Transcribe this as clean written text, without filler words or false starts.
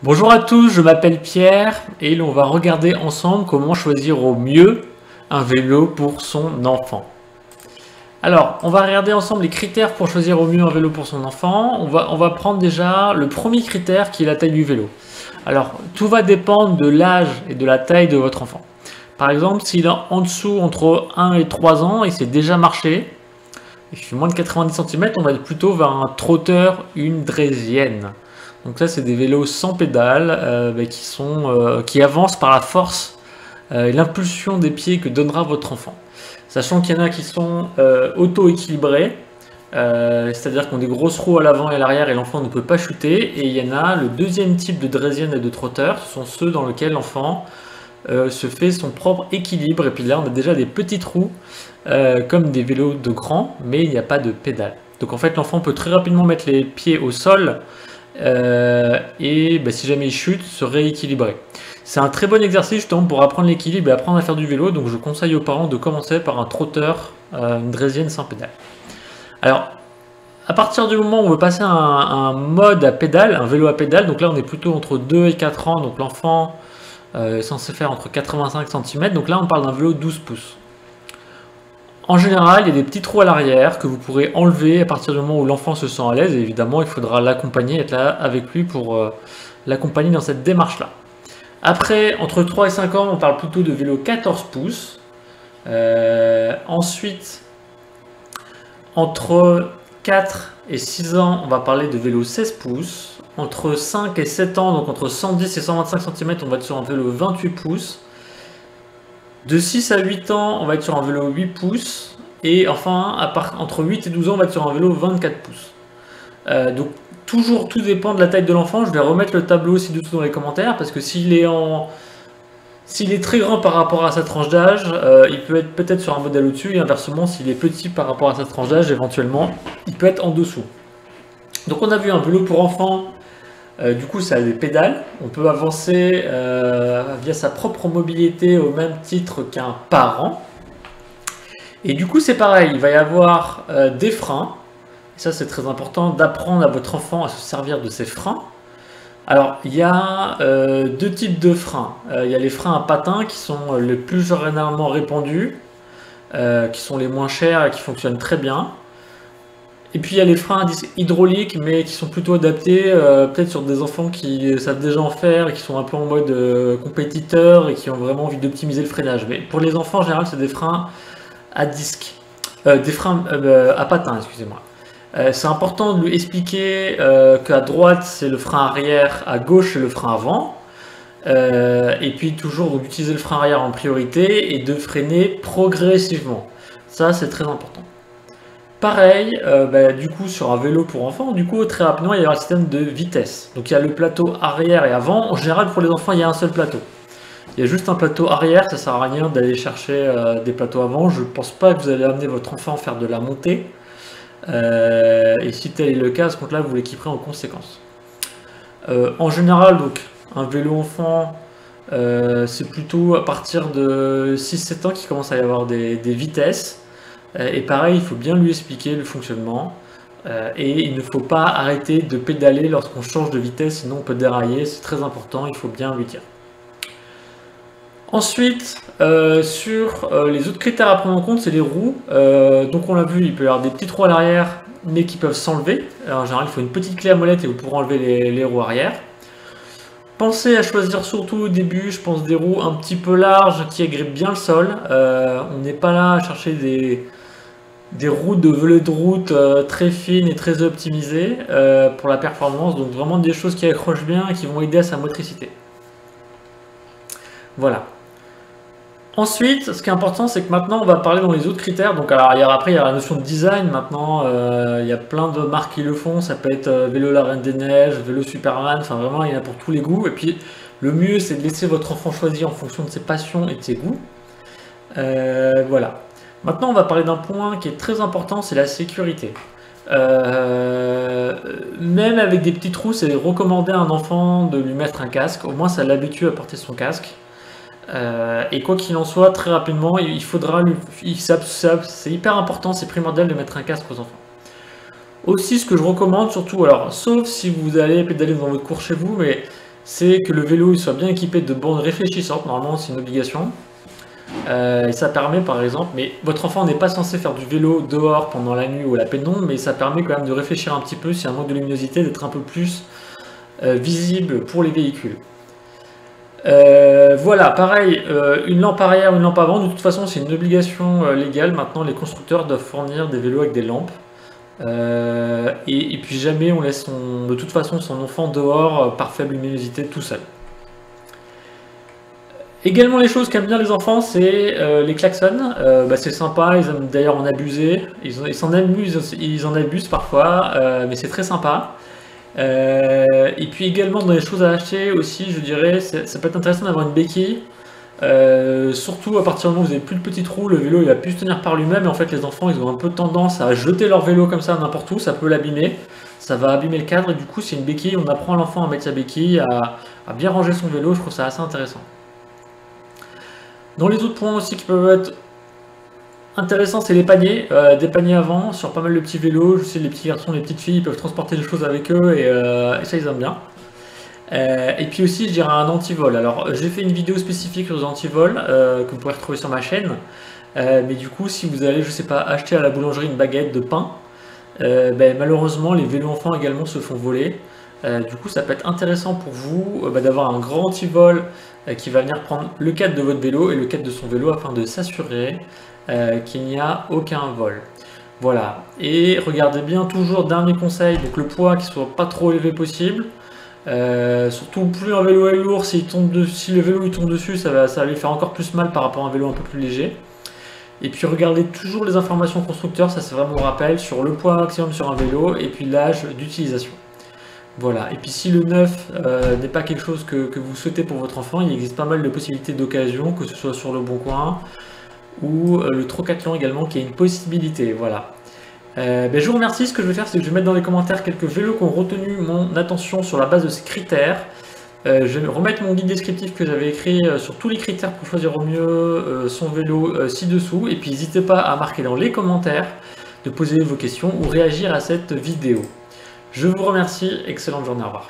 Bonjour à tous, je m'appelle Pierre et on va regarder ensemble comment choisir au mieux un vélo pour son enfant. Alors, on va regarder ensemble les critères pour choisir au mieux un vélo pour son enfant. On va prendre déjà le premier critère qui est la taille du vélo. Alors, tout va dépendre de l'âge et de la taille de votre enfant. Par exemple, s'il est en dessous entre 1 et 3 ans et c'est déjà marché, il fait moins de 90 cm, on va être plutôt vers un trotteur, une draisienne. Donc ça, c'est des vélos sans pédales qui avancent par la force et l'impulsion des pieds que donnera votre enfant. Sachant qu'il y en a qui sont auto-équilibrés, c'est-à-dire qu'on a des grosses roues à l'avant et à l'arrière et l'enfant ne peut pas chuter. Et il y en a le deuxième type de draisienne et de trotteur, ce sont ceux dans lesquels l'enfant se fait son propre équilibre. Et puis là, on a déjà des petites roues comme des vélos de grands, mais il n'y a pas de pédale. Donc en fait, l'enfant peut très rapidement mettre les pieds au sol si jamais il chute, se rééquilibrer. C'est un très bon exercice justement pour apprendre l'équilibre et apprendre à faire du vélo, donc je conseille aux parents de commencer par un trotteur, une draisienne sans pédale. Alors, à partir du moment où on veut passer un mode à pédale, un vélo à pédale, donc là on est plutôt entre 2 et 4 ans, donc l'enfant est censé faire entre 85 cm, donc là on parle d'un vélo 12 pouces. En général, il y a des petits trous à l'arrière que vous pourrez enlever à partir du moment où l'enfant se sent à l'aise. Et évidemment, il faudra l'accompagner, être là avec lui pour l'accompagner dans cette démarche-là. Après, entre 3 et 5 ans, on parle plutôt de vélo 14 pouces. Ensuite, entre 4 et 6 ans, on va parler de vélo 16 pouces. Entre 5 et 7 ans, donc entre 110 et 125 cm, on va être sur un vélo 28 pouces. De 6 à 8 ans, on va être sur un vélo 8 pouces. Et enfin, entre 8 et 12 ans, on va être sur un vélo 24 pouces. Donc, toujours, tout dépend de la taille de l'enfant. Je vais remettre le tableau ci-dessous dans les commentaires. Parce que s'il est très grand par rapport à sa tranche d'âge, il peut être peut-être sur un modèle au-dessus. Et inversement, s'il est petit par rapport à sa tranche d'âge, éventuellement, il peut être en dessous. Donc, on a vu un vélo pour enfants. Du coup, ça a des pédales. On peut avancer via sa propre mobilité au même titre qu'un parent. Et du coup, c'est pareil. Il va y avoir des freins. Et ça, c'est très important d'apprendre à votre enfant à se servir de ces freins. Alors, il y a deux types de freins. Il y a les freins à patins qui sont les plus généralement répandus, qui sont les moins chers et qui fonctionnent très bien. Et puis il y a les freins hydrauliques, mais qui sont plutôt adaptés peut-être sur des enfants qui savent déjà en faire et qui sont un peu en mode compétiteur et qui ont vraiment envie d'optimiser le freinage. Mais pour les enfants, en général, c'est des freins à disque, des freins à patins, excusez-moi. C'est important de lui expliquer qu'à droite, c'est le frein arrière, à gauche, c'est le frein avant. Et puis toujours d'utiliser le frein arrière en priorité et de freiner progressivement. Ça, c'est très important. Pareil, du coup sur un vélo pour enfants, du coup très rapidement il y aura un système de vitesse. Donc il y a le plateau arrière et avant. En général pour les enfants il y a un seul plateau. Il y a juste un plateau arrière, ça sert à rien d'aller chercher des plateaux avant. Je ne pense pas que vous allez amener votre enfant faire de la montée. Et si tel est le cas, à ce compte-là vous l'équiperez en conséquence. En général donc un vélo enfant c'est plutôt à partir de 6-7 ans qu'il commence à y avoir des vitesses. Et pareil, il faut bien lui expliquer le fonctionnement et il ne faut pas arrêter de pédaler lorsqu'on change de vitesse, sinon on peut dérailler, c'est très important, il faut bien lui dire. Ensuite, sur les autres critères à prendre en compte, c'est les roues. Donc on l'a vu, il peut y avoir des petites roues à l'arrière, mais qui peuvent s'enlever. En général, il faut une petite clé à molette et vous pourrez enlever les roues arrière. Pensez à choisir surtout au début, je pense, des roues un petit peu larges qui agrippent bien le sol. On n'est pas là à chercher des roues de vélo de route très fines et très optimisées pour la performance, donc vraiment des choses qui accrochent bien et qui vont aider à sa motricité. Voilà. Ensuite, ce qui est important, c'est que maintenant on va parler dans les autres critères. Donc alors après il y a la notion de design. Maintenant il y a plein de marques qui le font. Ça peut être vélo la Reine des Neiges, vélo Superman. Enfin vraiment il y en a pour tous les goûts. Et puis le mieux c'est de laisser votre enfant choisir en fonction de ses passions et de ses goûts. Voilà. Maintenant, on va parler d'un point qui est très important, c'est la sécurité. Même avec des petits trous, c'est recommandé à un enfant de lui mettre un casque. Au moins, ça l'habitue à porter son casque. Et quoi qu'il en soit, très rapidement, il faudra lui... C'est hyper important, c'est primordial de mettre un casque aux enfants. Aussi, ce que je recommande, surtout, alors, sauf si vous allez pédaler dans votre cours chez vous, mais c'est que le vélo il soit bien équipé de bornes réfléchissantes, normalement c'est une obligation. Et ça permet par exemple, mais votre enfant n'est pas censé faire du vélo dehors pendant la nuit ou la pénombre, mais ça permet quand même de réfléchir un petit peu, s'il y a un manque de luminosité, d'être un peu plus visible pour les véhicules. Voilà, pareil, une lampe arrière, une lampe avant, de toute façon c'est une obligation légale. Maintenant les constructeurs doivent fournir des vélos avec des lampes. Et puis jamais on laisse de toute façon son enfant dehors par faible luminosité tout seul. Également les choses qu'aiment bien les enfants, c'est les klaxons. C'est sympa, ils aiment d'ailleurs en abuser, ils s'en amusent, ils en abusent parfois, mais c'est très sympa. Et puis également dans les choses à acheter aussi, je dirais, ça peut être intéressant d'avoir une béquille. Surtout à partir du moment où vous avez plus de petits trous, le vélo il va plus se tenir par lui-même, et en fait les enfants ils ont un peu tendance à jeter leur vélo comme ça n'importe où, ça peut l'abîmer, ça va abîmer le cadre, et du coup c'est une béquille, on apprend à l'enfant à mettre sa béquille, à bien ranger son vélo, je trouve ça assez intéressant. Dans les autres points aussi qui peuvent être intéressants, c'est les paniers, des paniers avant sur pas mal de petits vélos, je sais les petits garçons, les petites filles ils peuvent transporter des choses avec eux, et ça ils aiment bien. Et puis aussi, je dirais un antivol. Alors, j'ai fait une vidéo spécifique sur les antivols que vous pourrez retrouver sur ma chaîne. Mais du coup, si vous allez, je sais pas, acheter à la boulangerie une baguette de pain, malheureusement, les vélos enfants également se font voler. Du coup, ça peut être intéressant pour vous d'avoir un grand antivol qui va venir prendre le cadre de votre vélo et le cadre de son vélo afin de s'assurer qu'il n'y a aucun vol. Voilà. Et regardez bien, toujours, dernier conseil, donc le poids qui soit pas trop élevé possible. Surtout plus un vélo est lourd, si le vélo il tombe dessus, ça va lui faire encore plus mal par rapport à un vélo un peu plus léger. Et puis regardez toujours les informations constructeurs, ça c'est vraiment un rappel sur le poids maximum sur un vélo et puis l'âge d'utilisation. Voilà, et puis si le neuf n'est pas quelque chose que vous souhaitez pour votre enfant, il existe pas mal de possibilités d'occasion, que ce soit sur le Bon Coin ou le Trocathlon également qui est une possibilité. Voilà. Je vous remercie. Ce que je vais faire, c'est que je vais mettre dans les commentaires quelques vélos qui ont retenu mon attention sur la base de ces critères. Je vais remettre mon guide descriptif que j'avais écrit sur tous les critères pour choisir au mieux son vélo ci-dessous. Et puis n'hésitez pas à marquer dans les commentaires, de poser vos questions ou réagir à cette vidéo. Je vous remercie. Excellente journée. Au revoir.